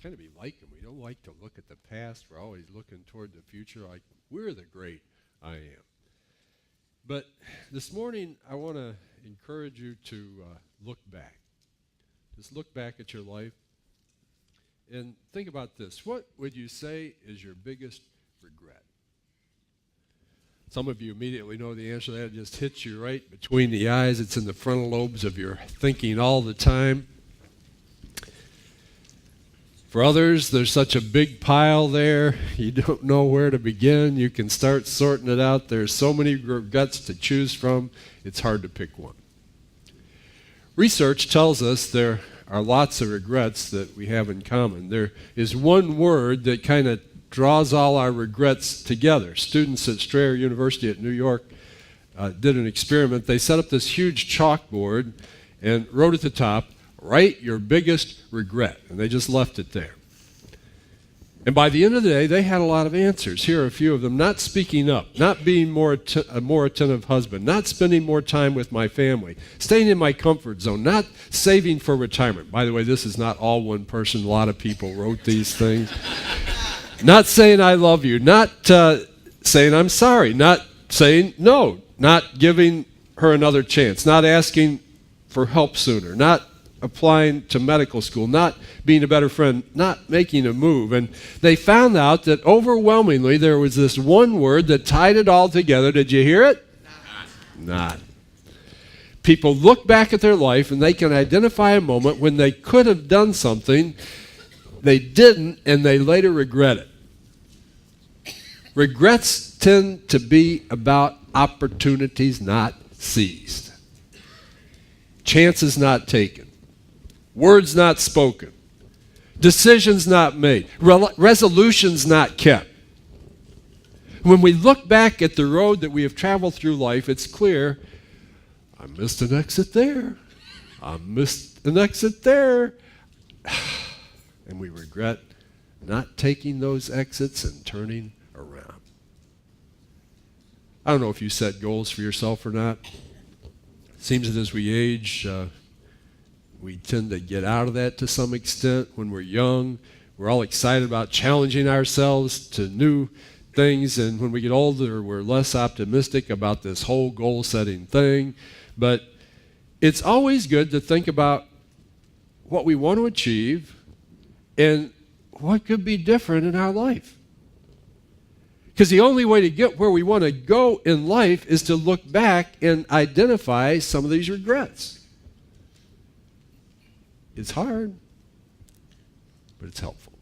kind of be like him. We don't like to look at the past. We're always looking toward the future like we're the great I am. But this morning, I want to encourage you to look back. Just look back at your life and think about this. What would you say is your biggest regret? Some of you immediately know the answer to that. It just hits you right between the eyes. It's in the frontal lobes of your thinking all the time. For others, there's such a big pile there, you don't know where to begin. You can start sorting it out. There's so many regrets to choose from, it's hard to pick one. Research tells us there are lots of regrets that we have in common. There is one word that kind of draws all our regrets together. Students at Strayer University at New York did an experiment. They set up this huge chalkboard and wrote at the top, "Write your biggest regret," and they just left it there. And by the end of the day, they had a lot of answers. Here are a few of them. Not speaking up, not being a more attentive husband, not spending more time with my family, staying in my comfort zone, not saving for retirement. By the way, this is not all one person. A lot of people wrote these things. Not saying I love you, not saying I'm sorry, not saying no, not giving her another chance, not asking for help sooner, not applying to medical school, not being a better friend, not making a move. And they found out that overwhelmingly there was this one word that tied it all together. Did you hear it? Not. People look back at their life and they can identify a moment when they could have done something, they didn't, and they later regret it. Regrets tend to be about opportunities not seized, chances not taken, words not spoken, decisions not made, resolutions not kept. When we look back at the road that we have traveled through life, it's clear, I missed an exit there, I missed an exit there, and we regret not taking those exits and turning around. I don't know if you set goals for yourself or not. It seems that as we age, we tend to get out of that to some extent. When we're young, we're all excited about challenging ourselves to new things, and when we get older, we're less optimistic about this whole goal-setting thing. But it's always good to think about what we want to achieve and what could be different in our life. Because the only way to get where we want to go in life is to look back and identify some of these regrets. It's hard, but it's helpful.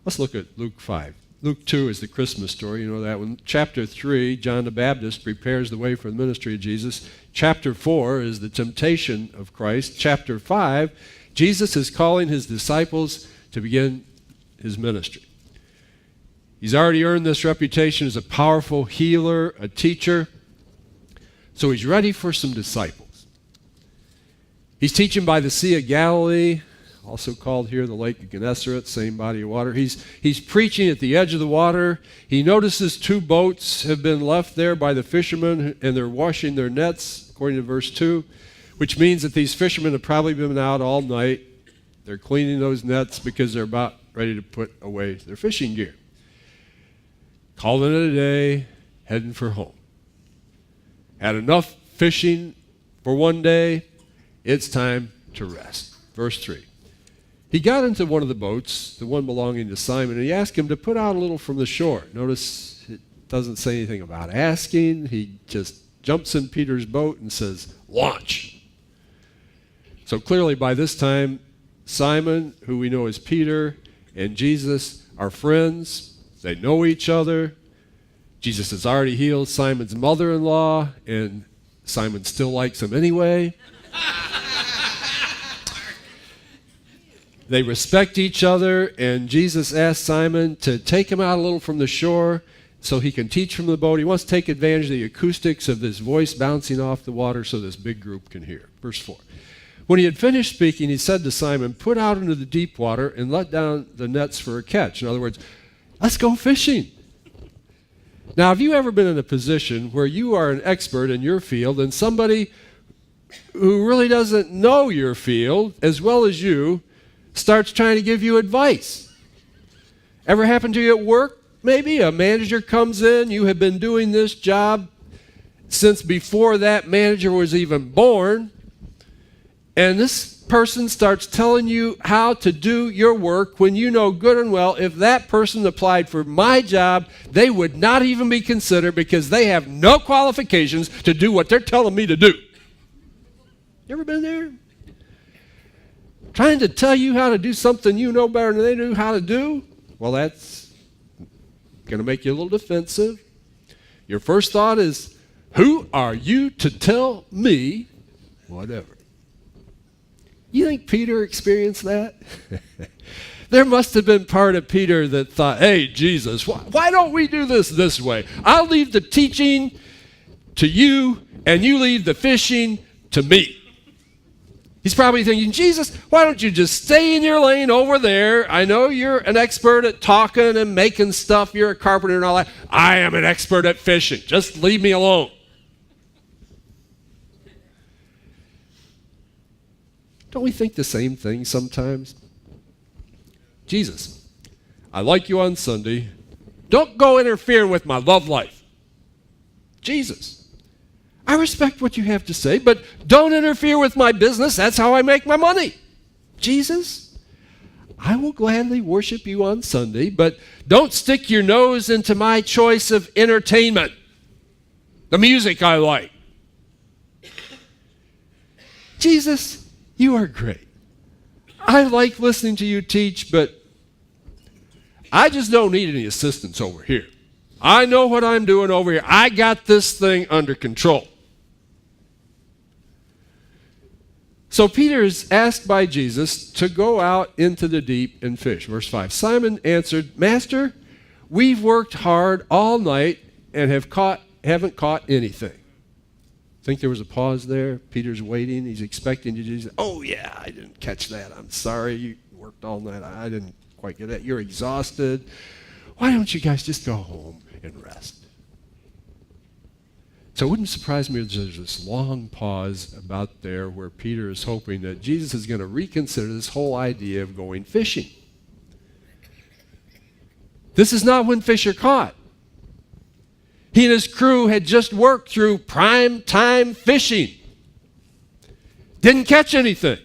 Let's look at Luke 5. Luke 2 is the Christmas story. You know that one. Chapter 3, John the Baptist prepares the way for the ministry of Jesus. Chapter 4 is the temptation of Christ. Chapter 5, Jesus is calling his disciples to begin his ministry. He's already earned this reputation as a powerful healer, a teacher. So he's ready for some disciples. He's teaching by the Sea of Galilee, also called here the Lake of Gennesaret, same body of water. He's preaching at the edge of the water. He notices 2 boats have been left there by the fishermen, and they're washing their nets, according to verse 2, which means that these fishermen have probably been out all night. They're cleaning those nets because they're about ready to put away their fishing gear. Calling it a day, heading for home. Had enough fishing for one day, it's time to rest. Verse 3. He got into one of the boats, the one belonging to Simon, and he asked him to put out a little from the shore. Notice it doesn't say anything about asking. He just jumps in Peter's boat and says, launch. So clearly by this time, Simon, who we know as Peter, and Jesus are friends. They know each other. Jesus has already healed Simon's mother-in-law, and Simon still likes him anyway. They respect each other, and Jesus asked Simon to take him out a little from the shore so he can teach from the boat. He wants to take advantage of the acoustics of this voice bouncing off the water so this big group can hear. Verse 4. When he had finished speaking, he said to Simon, put out into the deep water and let down the nets for a catch. In other words, let's go fishing. Now, have you ever been in a position where you are an expert in your field and somebody who really doesn't know your field as well as you starts trying to give you advice. Ever happened to you at work? Maybe a manager comes in, you have been doing this job since before that manager was even born, and this person starts telling you how to do your work when you know good and well if that person applied for my job, they would not even be considered because they have no qualifications to do what they're telling me to do. You ever been there? Trying to tell you how to do something you know better than they do how to do? Well, that's going to make you a little defensive. Your first thought is, who are you to tell me whatever? You think Peter experienced that? There must have been part of Peter that thought, hey, Jesus, why don't we do this way? I'll leave the teaching to you, and you leave the fishing to me. He's probably thinking, Jesus, why don't you just stay in your lane over there? I know you're an expert at talking and making stuff. You're a carpenter and all that. I am an expert at fishing. Just leave me alone. Don't we think the same thing sometimes? Jesus, I like you on Sunday. Don't go interfering with my love life. Jesus, I respect what you have to say, but don't interfere with my business. That's how I make my money. Jesus, I will gladly worship you on Sunday, but don't stick your nose into my choice of entertainment, the music I like. Jesus, you are great. I like listening to you teach, but I just don't need any assistance over here. I know what I'm doing over here. I got this thing under control. So Peter is asked by Jesus to go out into the deep and fish. Verse 5, Simon answered, Master, we've worked hard all night and haven't caught anything. Think there was a pause there? Peter's waiting. He's expecting you to say, oh, yeah, I didn't catch that. I'm sorry. You worked all night. I didn't quite get that. You're exhausted. Why don't you guys just go home and rest? So it wouldn't surprise me if there's this long pause about there where Peter is hoping that Jesus is going to reconsider this whole idea of going fishing. This is not when fish are caught. He and his crew had just worked through prime time fishing. Didn't catch anything.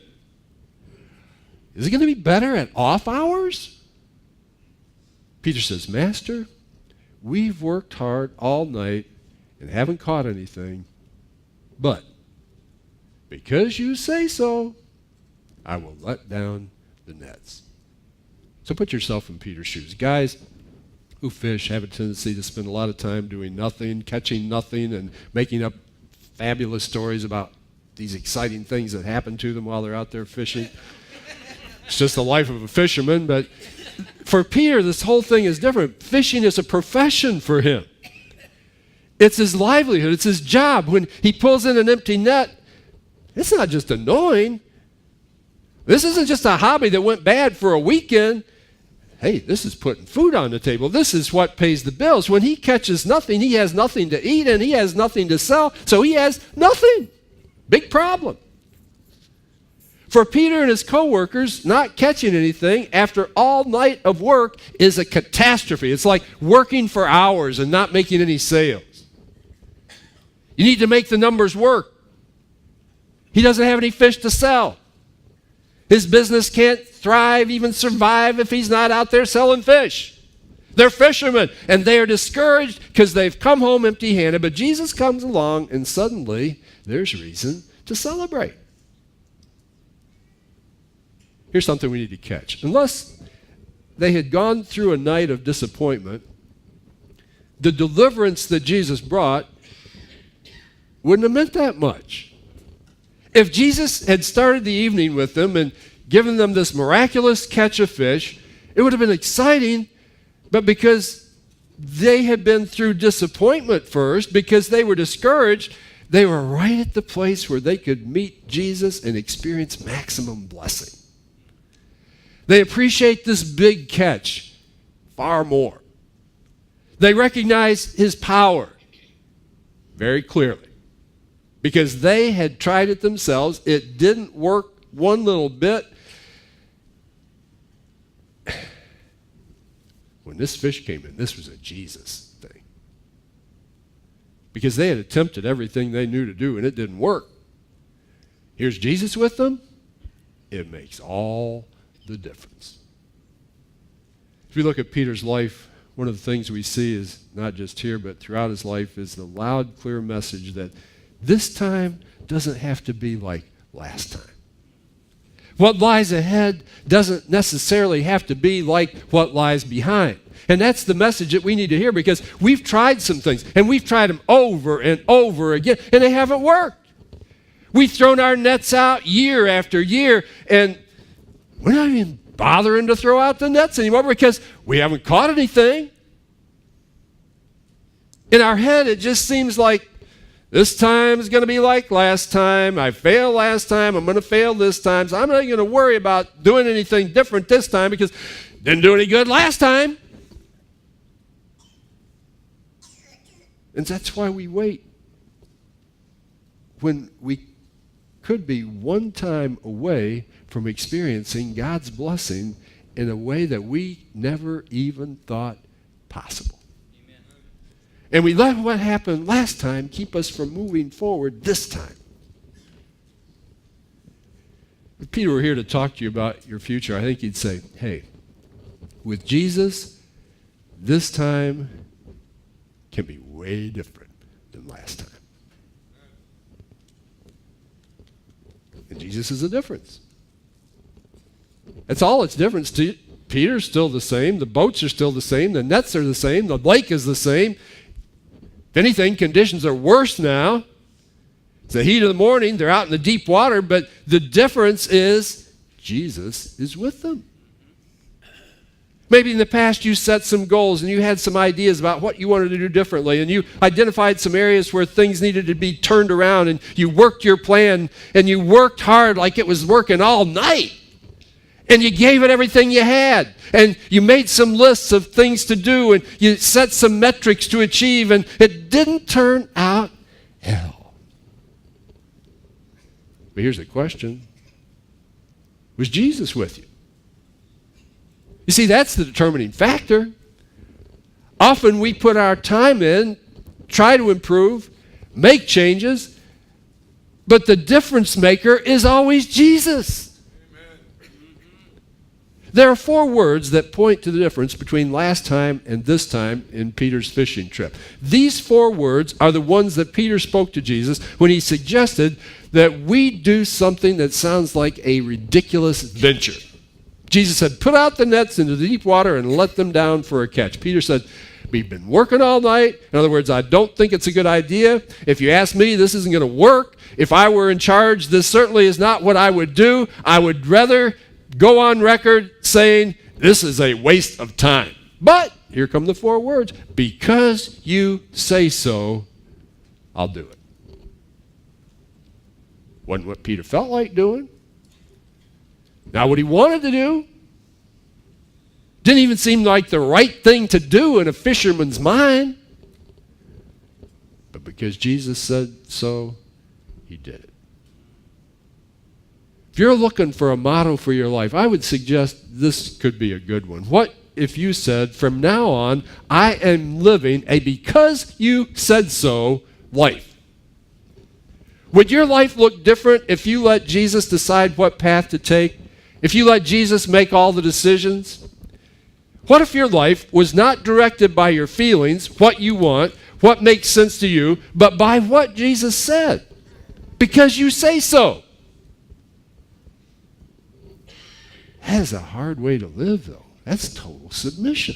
Is it going to be better at off hours? Peter says, Master, we've worked hard all night and haven't caught anything, but because you say so, I will let down the nets. So put yourself in Peter's shoes. Guys who fish have a tendency to spend a lot of time doing nothing, catching nothing, and making up fabulous stories about these exciting things that happen to them while they're out there fishing. It's just the life of a fisherman, but for Peter, this whole thing is different. Fishing is a profession for him. It's his livelihood. It's his job. When he pulls in an empty net, it's not just annoying. This isn't just a hobby that went bad for a weekend. Hey, this is putting food on the table. This is what pays the bills. When he catches nothing, he has nothing to eat and he has nothing to sell, so he has nothing. Big problem. For Peter and his co-workers, not catching anything after all night of work is a catastrophe. It's like working for hours and not making any sales. You need to make the numbers work. He doesn't have any fish to sell. His business can't thrive, even survive, if he's not out there selling fish. They're fishermen, and they are discouraged because they've come home empty-handed. But Jesus comes along, and suddenly there's reason to celebrate. Here's something we need to catch. Unless they had gone through a night of disappointment, the deliverance that Jesus brought wouldn't have meant that much. If Jesus had started the evening with them and given them this miraculous catch of fish, it would have been exciting, but because they had been through disappointment first, because they were discouraged, they were right at the place where they could meet Jesus and experience maximum blessing. They appreciate this big catch far more. They recognize his power very clearly because they had tried it themselves. It didn't work one little bit. when this fish came in, this was a Jesus thing. Because they had attempted everything they knew to do, and it didn't work. Here's Jesus with them. It makes all the difference. If we look at Peter's life, one of the things we see is, not just here, but throughout his life, is the loud, clear message that this time doesn't have to be like last time. What lies ahead doesn't necessarily have to be like what lies behind. And that's the message that we need to hear, because we've tried some things, and we've tried them over and over again, and they haven't worked. We've thrown our nets out year after year, and we're not even bothering to throw out the nets anymore because we haven't caught anything. In our head, it just seems like this time is going to be like last time. I failed last time. I'm going to fail this time. So I'm not going to worry about doing anything different this time because didn't do any good last time. And that's why we wait. When we could be one time away from experiencing God's blessing in a way that we never even thought possible. Amen. And we let what happened last time keep us from moving forward this time. If Peter were here to talk to you about your future, I think he'd say, hey, with Jesus, this time can be way different than last time. And Jesus is the difference. That's all it's difference. Peter's still the same. The boats are still the same. The nets are the same. The lake is the same. If anything, conditions are worse now. It's the heat of the morning. They're out in the deep water. But the difference is Jesus is with them. Maybe in the past you set some goals and you had some ideas about what you wanted to do differently, and you identified some areas where things needed to be turned around, and you worked your plan and you worked hard like it was working all night. And you gave it everything you had. And you made some lists of things to do, and you set some metrics to achieve, and it didn't turn out at all. But here's the question. Was Jesus with you? You see, that's the determining factor. Often we put our time in, try to improve, make changes, but the difference maker is always Jesus. Amen. There are 4 words that point to the difference between last time and this time in Peter's fishing trip. These 4 words are the ones that Peter spoke to Jesus when he suggested that we do something that sounds like a ridiculous venture. Jesus said, put out the nets into the deep water and let them down for a catch. Peter said, we've been working all night. In other words, I don't think it's a good idea. If you ask me, this isn't going to work. If I were in charge, this certainly is not what I would do. I would rather go on record saying this is a waste of time. But here come the 4 words. Because you say so, I'll do it. Wasn't what Peter felt like doing. Not what he wanted to do. Didn't even seem like the right thing to do in a fisherman's mind. But because Jesus said so, he did it. If you're looking for a motto for your life, I would suggest this could be a good one. What if you said, from now on, I am living a because you said so life? Would your life look different if you let Jesus decide what path to take? If you let Jesus make all the decisions? What if your life was not directed by your feelings, what you want, what makes sense to you, but by what Jesus said? Because you say so. That is a hard way to live, though. That's total submission.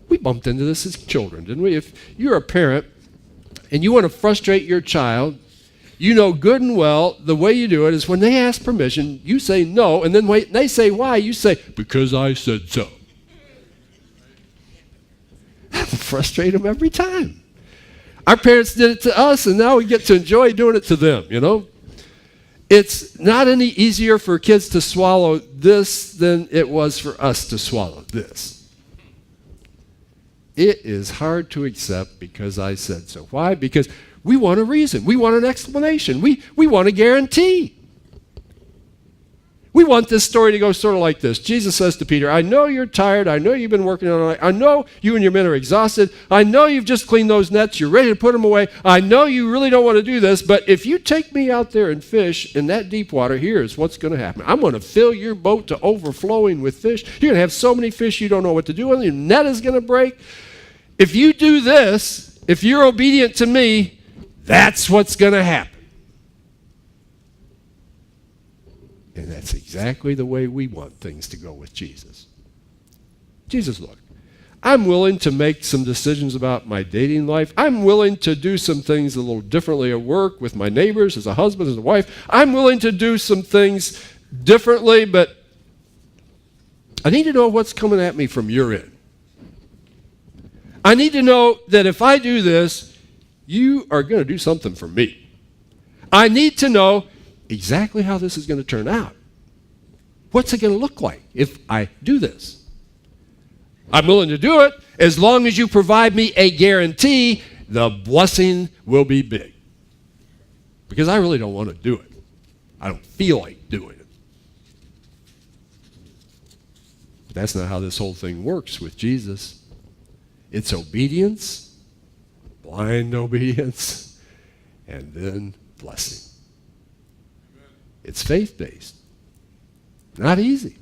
We bumped into this as children, didn't we? If you're a parent and you want to frustrate your child, you know good and well the way you do it is when they ask permission, you say no, and then when they say why, you say, because I said so. That will frustrate them every time. Our parents did it to us, and now we get to enjoy doing it to them, you know. It's not any easier for kids to swallow this than it was for us to swallow this. It is hard to accept because I said so. Why? Because we want a reason. We want an explanation. We want a guarantee. We want this story to go sort of like this. Jesus says to Peter, I know you're tired. I know you've been working all night. I know you and your men are exhausted. I know you've just cleaned those nets. You're ready to put them away. I know you really don't want to do this, but if you take me out there and fish in that deep water, here's what's going to happen. I'm going to fill your boat to overflowing with fish. You're going to have so many fish you don't know what to do with. Your net is going to break. If you do this, if you're obedient to me, that's what's going to happen. And that's exactly the way we want things to go with Jesus. Jesus, look, I'm willing to make some decisions about my dating life. I'm willing to do some things a little differently at work with my neighbors, as a husband, as a wife. I'm willing to do some things differently, but I need to know what's coming at me from your end. I need to know that if I do this, you are going to do something for me. I need to know exactly how this is going to turn out. What's it going to look like if I do this? I'm willing to do it as long as you provide me a guarantee the blessing will be big. Because I really don't want to do it. I don't feel like doing it. But that's not how this whole thing works with Jesus. It's obedience, blind obedience, and then blessing. It's faith-based. Not easy.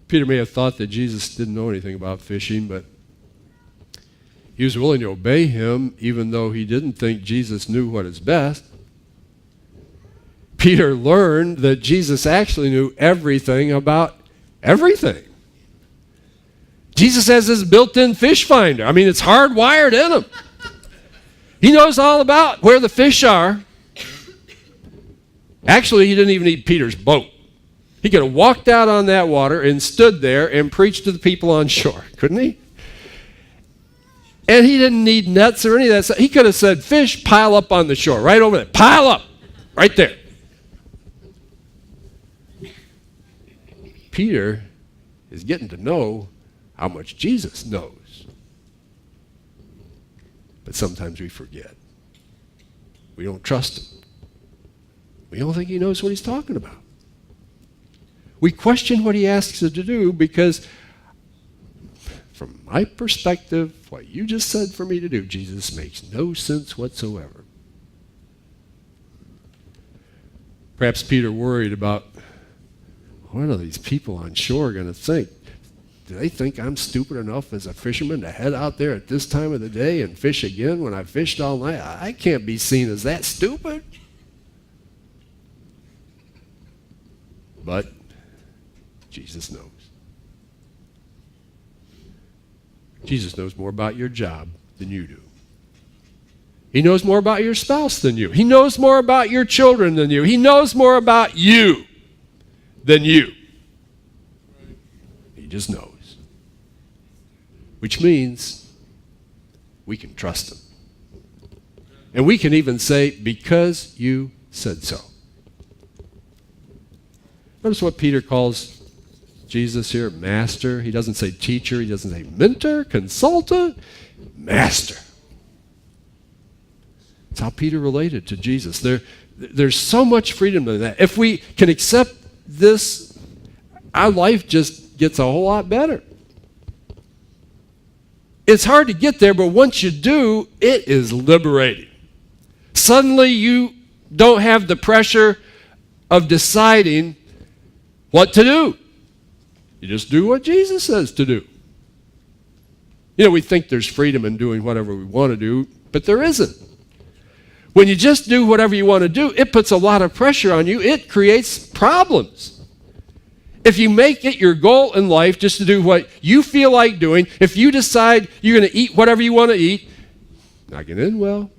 Peter may have thought that Jesus didn't know anything about fishing, but he was willing to obey him even though he didn't think Jesus knew what is best. Peter learned that Jesus actually knew everything about everything. Jesus has this built-in fish finder. I mean, it's hardwired in him. He knows all about where the fish are. Actually, he didn't even need Peter's boat. He could have walked out on that water and stood there and preached to the people on shore, couldn't he? And he didn't need nets or any of that stuff. He could have said, fish, pile up on the shore, right over there. Pile up, right there. Peter is getting to know how much Jesus knows. But sometimes we forget. We don't trust him. We don't think he knows what he's talking about. We question what he asks us to do because, from my perspective, what you just said for me to do, Jesus, makes no sense whatsoever. Perhaps Peter worried about, what are these people on shore going to think? Do they think I'm stupid enough as a fisherman to head out there at this time of the day and fish again when I fished all night? I can't be seen as that stupid. But Jesus knows. Jesus knows more about your job than you do. He knows more about your spouse than you. He knows more about your children than you. He knows more about you than you. He just knows. Which means we can trust him. And we can even say, because you said so. Notice what Peter calls Jesus here, master. He doesn't say teacher. He doesn't say mentor, consultant, master. That's how Peter related to Jesus. There's so much freedom in that. If we can accept this, our life just gets a whole lot better. It's hard to get there, but once you do, it is liberating. Suddenly you don't have the pressure of deciding what to do. You just do what Jesus says to do. You know, we think there's freedom in doing whatever we want to do, but there isn't. When you just do whatever you want to do, it puts a lot of pressure on you. It creates problems. If you make it your goal in life just to do what you feel like doing, if you decide you're going to eat whatever you want to eat, not going to end well.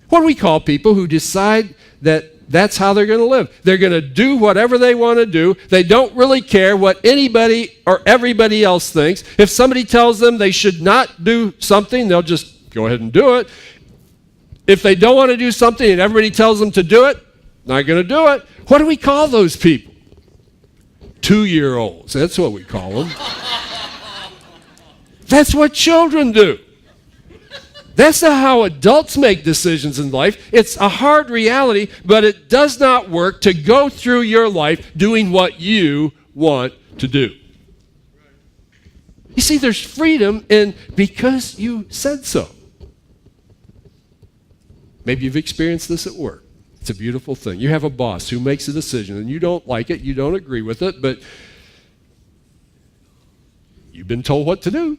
What do we call people who decide that that's how they're going to live? They're going to do whatever they want to do. They don't really care what anybody or everybody else thinks. If somebody tells them they should not do something, they'll just go ahead and do it. If they don't want to do something and everybody tells them to do it, not going to do it. What do we call those people? 2-year-olds. That's what we call them. That's what children do. That's not how adults make decisions in life. It's a hard reality, but it does not work to go through your life doing what you want to do. You see, there's freedom in because you said so. Maybe you've experienced this at work. It's a beautiful thing. You have a boss who makes a decision, and you don't like it, you don't agree with it, but you've been told what to do.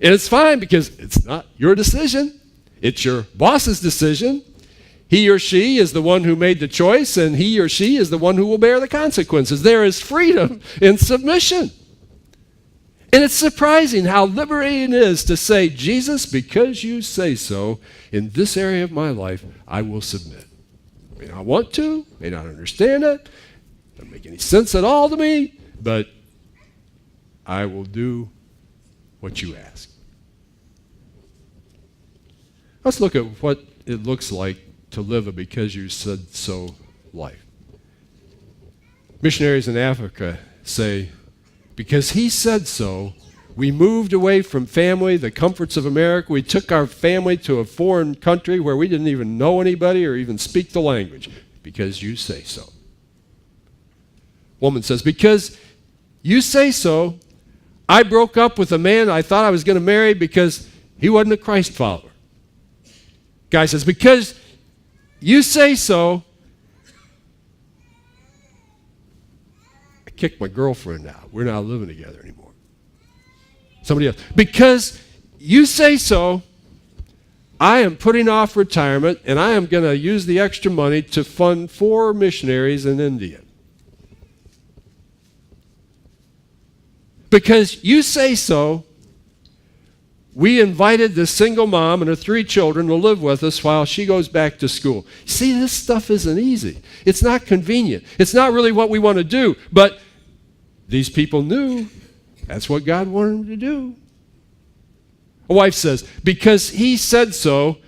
And it's fine because it's not your decision. It's your boss's decision. He or she is the one who made the choice, and he or she is the one who will bear the consequences. There is freedom in submission. And it's surprising how liberating it is to say, Jesus, because you say so, in this area of my life, I will submit. I may not want to, may not understand it, doesn't make any sense at all to me, but I will do what you ask. Let's look at what it looks like to live a because you said so life. Missionaries in Africa say, because he said so, we moved away from family, the comforts of America. We took our family to a foreign country where we didn't even know anybody or even speak the language, because you say so. Woman says, because you say so, I broke up with a man I thought I was going to marry because he wasn't a Christ follower. Guy says, because you say so, I kicked my girlfriend out. We're not living together anymore. Somebody else, because you say so, I am putting off retirement and I am going to use the extra money to fund 4 missionaries in India. Because you say so, we invited this single mom and her 3 children to live with us while she goes back to school. See, this stuff isn't easy. It's not convenient. It's not really what we want to do. But these people knew that's what God wanted them to do. A wife says, because he said so,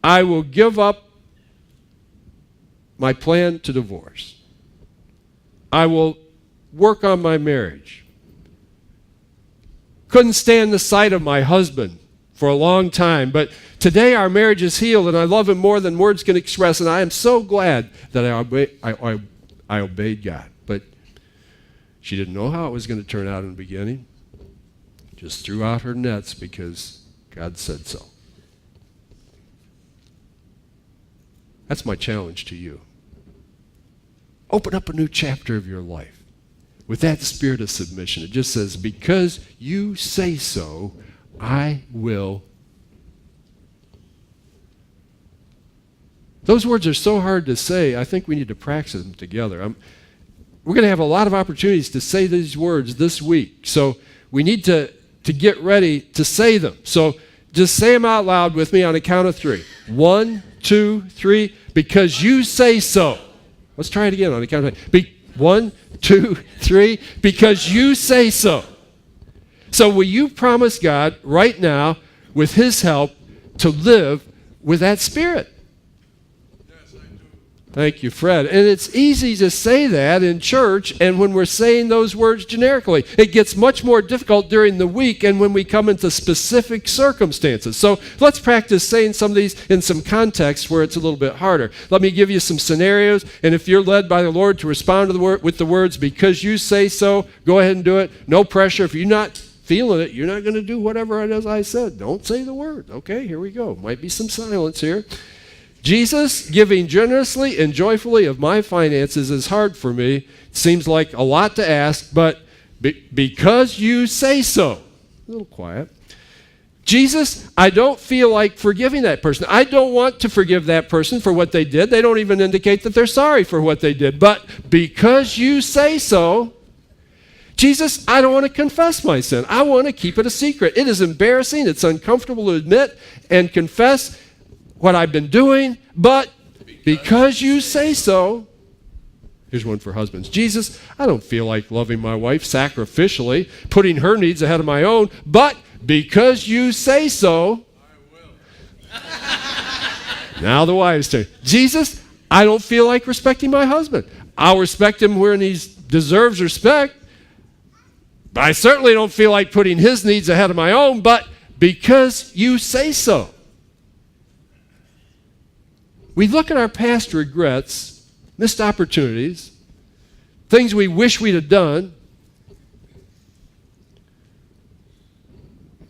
I will give up my plan to divorce. I will work on my marriage. Couldn't stand the sight of my husband for a long time, but today our marriage is healed and I love him more than words can express, and I am so glad that I obeyed God. But she didn't know how it was going to turn out in the beginning. Just threw out her nets because God said so. That's my challenge to you. Open up a new chapter of your life with that spirit of submission. It just says, because you say so, I will. Those words are so hard to say, I think we need to practice them together. We're going to have a lot of opportunities to say these words this week. So we need to get ready to say them. So just say them out loud with me on a count of 3. 1, 2, 3. Because you say so. Let's try it again on a count of 3. 1, 2, 3. Because you say so. So will you promise God right now, with his help, to live with that spirit? Yes, I do. Thank you, Fred. And it's easy to say that in church and when we're saying those words generically. It gets much more difficult during the week and when we come into specific circumstances. So let's practice saying some of these in some contexts where it's a little bit harder. Let me give you some scenarios, and if you're led by the Lord to respond to with the words, because you say so, go ahead and do it. No pressure. If you're not feeling it, you're not going to do whatever it is I said. Don't say the word. Okay, here we go. Might be some silence here. Jesus, giving generously and joyfully of my finances is hard for me. Seems like a lot to ask, but because you say so. A little quiet. Jesus, I don't feel like forgiving that person. I don't want to forgive that person for what they did. They don't even indicate that they're sorry for what they did. But because you say so, Jesus, I don't want to confess my sin. I want to keep it a secret. It is embarrassing. It's uncomfortable to admit and confess what I've been doing, but because you say so. Here's one for husbands. Jesus, I don't feel like loving my wife sacrificially, putting her needs ahead of my own, but because you say so. I will. Now the wives turn. Jesus, I don't feel like respecting my husband. I'll respect him when he deserves respect, but I certainly don't feel like putting his needs ahead of my own, but because you say so. We look at our past regrets, missed opportunities, things we wish we'd have done.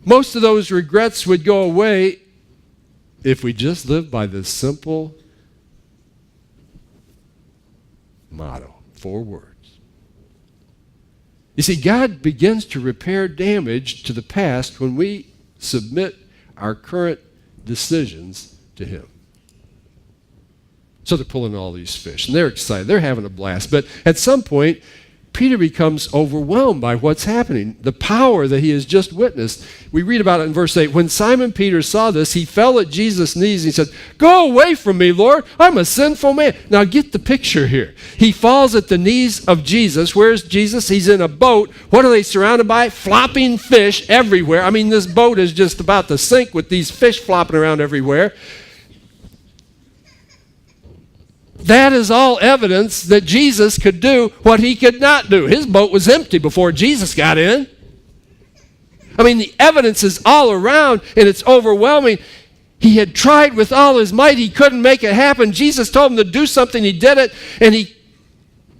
Most of those regrets would go away if we just lived by this simple motto, 4 words. You see, God begins to repair damage to the past when we submit our current decisions to Him. So they're pulling all these fish, and they're excited. They're having a blast. But at some point, Peter becomes overwhelmed by what's happening, the power that he has just witnessed. We read about it in verse 8. When Simon Peter saw this, he fell at Jesus' knees and he said, "Go away from me, Lord. I'm a sinful man." Now get the picture here. He falls at the knees of Jesus. Where's Jesus? He's in a boat. What are they surrounded by? Flopping fish everywhere. I mean, this boat is just about to sink with these fish flopping around everywhere. That is all evidence that Jesus could do what he could not do. His boat was empty before Jesus got in. I mean, the evidence is all around, and it's overwhelming. He had tried with all his might. He couldn't make it happen. Jesus told him to do something. He did it, and he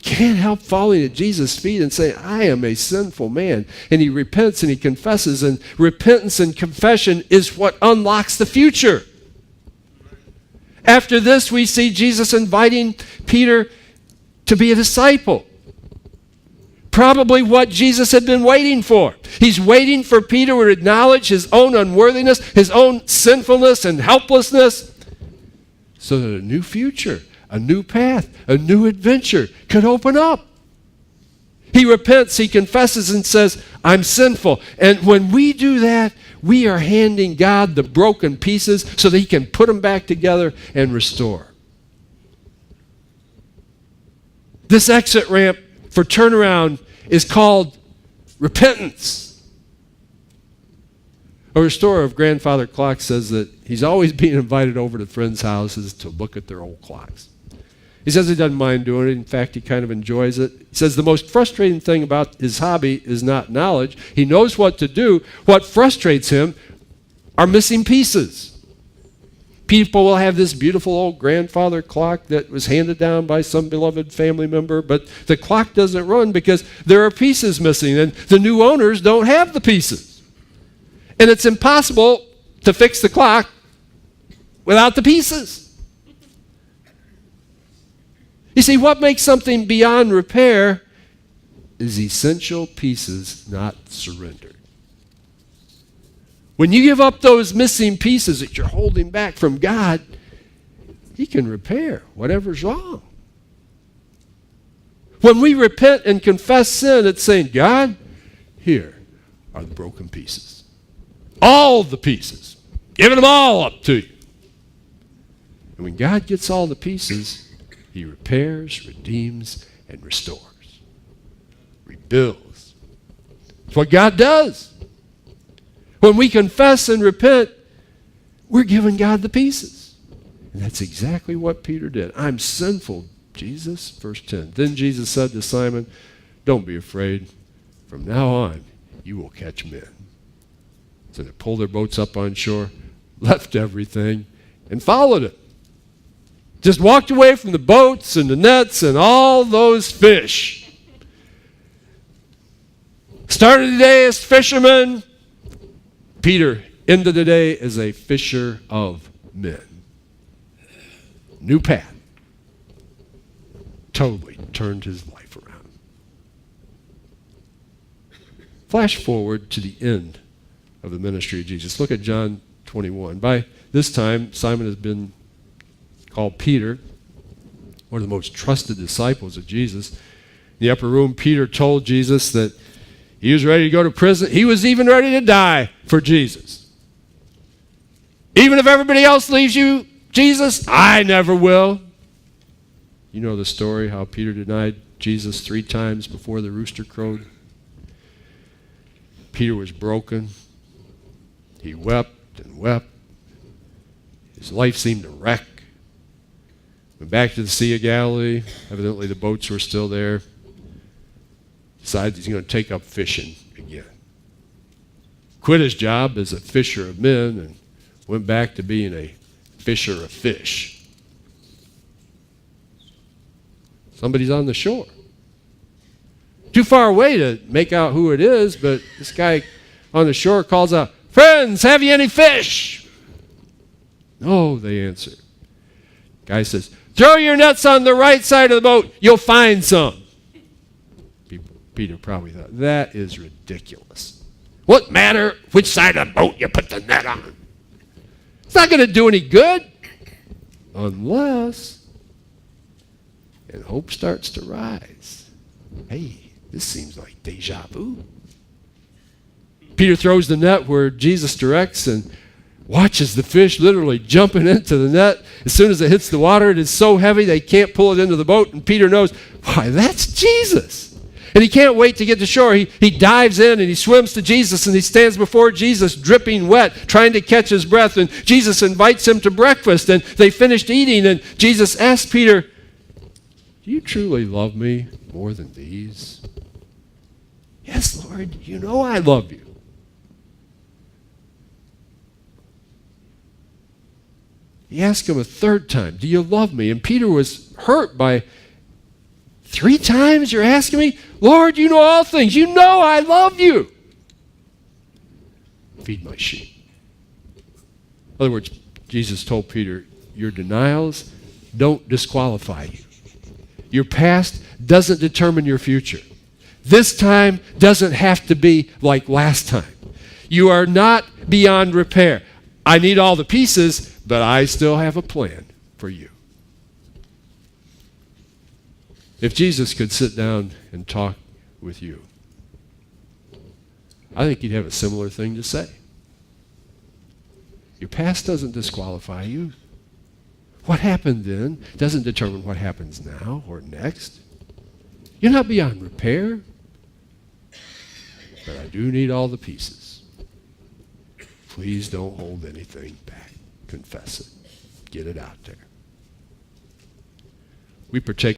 can't help falling at Jesus' feet and saying, "I am a sinful man." And he repents and he confesses, and repentance and confession is what unlocks the future. After this, we see Jesus inviting Peter to be a disciple. Probably what Jesus had been waiting for. He's waiting for Peter to acknowledge his own unworthiness, his own sinfulness and helplessness, so that a new future, a new path, a new adventure could open up. He repents, he confesses, and says, "I'm sinful." And when we do that, we are handing God the broken pieces so that he can put them back together and restore. This exit ramp for turnaround is called repentance. A restorer of grandfather clocks says that he's always being invited over to friends' houses to look at their old clocks. He says he doesn't mind doing it. In fact, he kind of enjoys it. He says the most frustrating thing about his hobby is not knowledge. He knows what to do. What frustrates him are missing pieces. People will have this beautiful old grandfather clock that was handed down by some beloved family member, but the clock doesn't run because there are pieces missing, and the new owners don't have the pieces. And it's impossible to fix the clock without the pieces. You see, what makes something beyond repair is essential pieces not surrendered. When you give up those missing pieces that you're holding back from God, He can repair whatever's wrong. When we repent and confess sin, it's saying, "God, here are the broken pieces. All the pieces. Giving them all up to you." And when God gets all the pieces, He repairs, redeems, and restores. Rebuilds. It's what God does. When we confess and repent, we're giving God the pieces. And that's exactly what Peter did. "I'm sinful, Jesus." Verse 10. Then Jesus said to Simon, "Don't be afraid. From now on, you will catch men." So they pulled their boats up on shore, left everything, and followed it. Just walked away from the boats and the nets and all those fish. Started the day as fishermen. Peter ended the day as a fisher of men. New path. Totally turned his life around. Flash forward to the end of the ministry of Jesus. Look at John 21. By this time, Simon has been called Peter, one of the most trusted disciples of Jesus. In the upper room, Peter told Jesus that he was ready to go to prison. He was even ready to die for Jesus. "Even if everybody else leaves you, Jesus, I never will." You know the story, how Peter denied Jesus 3 times before the rooster crowed. Peter was broken. He wept and wept. His life seemed a wreck. Went back to the Sea of Galilee. Evidently the boats were still there. Decides he's going to take up fishing again. quit his job as a fisher of men and went back to being a fisher of fish. Somebody's on the shore. Too far away to make out who it is, but this guy on the shore calls out, "Friends, have you any fish?" "No," they answer. Guy says, "Throw your nets on the right side of the boat. You'll find some." Peter probably thought, that is ridiculous. What matter which side of the boat you put the net on? It's not going to do any good. Unless, and hope starts to rise. Hey, this seems like deja vu. Peter throws the net where Jesus directs and watches the fish literally jumping into the net. As soon as it hits the water, it is so heavy they can't pull it into the boat, and Peter knows, why, that's Jesus. And he can't wait to get to shore. He dives in and he swims to Jesus and he stands before Jesus dripping wet, trying to catch his breath. And Jesus invites him to breakfast, and they finished eating, and Jesus asked Peter, "Do you truly love me more than these?" "Yes, Lord, you know I love you." He asked him a third time, "Do you love me?" And Peter was hurt by 3 times you're asking me? "Lord, you know all things. You know I love you." "Feed my sheep." In other words, Jesus told Peter, your denials don't disqualify you. Your past doesn't determine your future. This time doesn't have to be like last time. You are not beyond repair. I need all the pieces, but I still have a plan for you. If Jesus could sit down and talk with you, I think he'd have a similar thing to say. Your past doesn't disqualify you. What happened then doesn't determine what happens now or next. You're not beyond repair, but I do need all the pieces. Please don't hold anything back. Confess it. Get it out there. We partake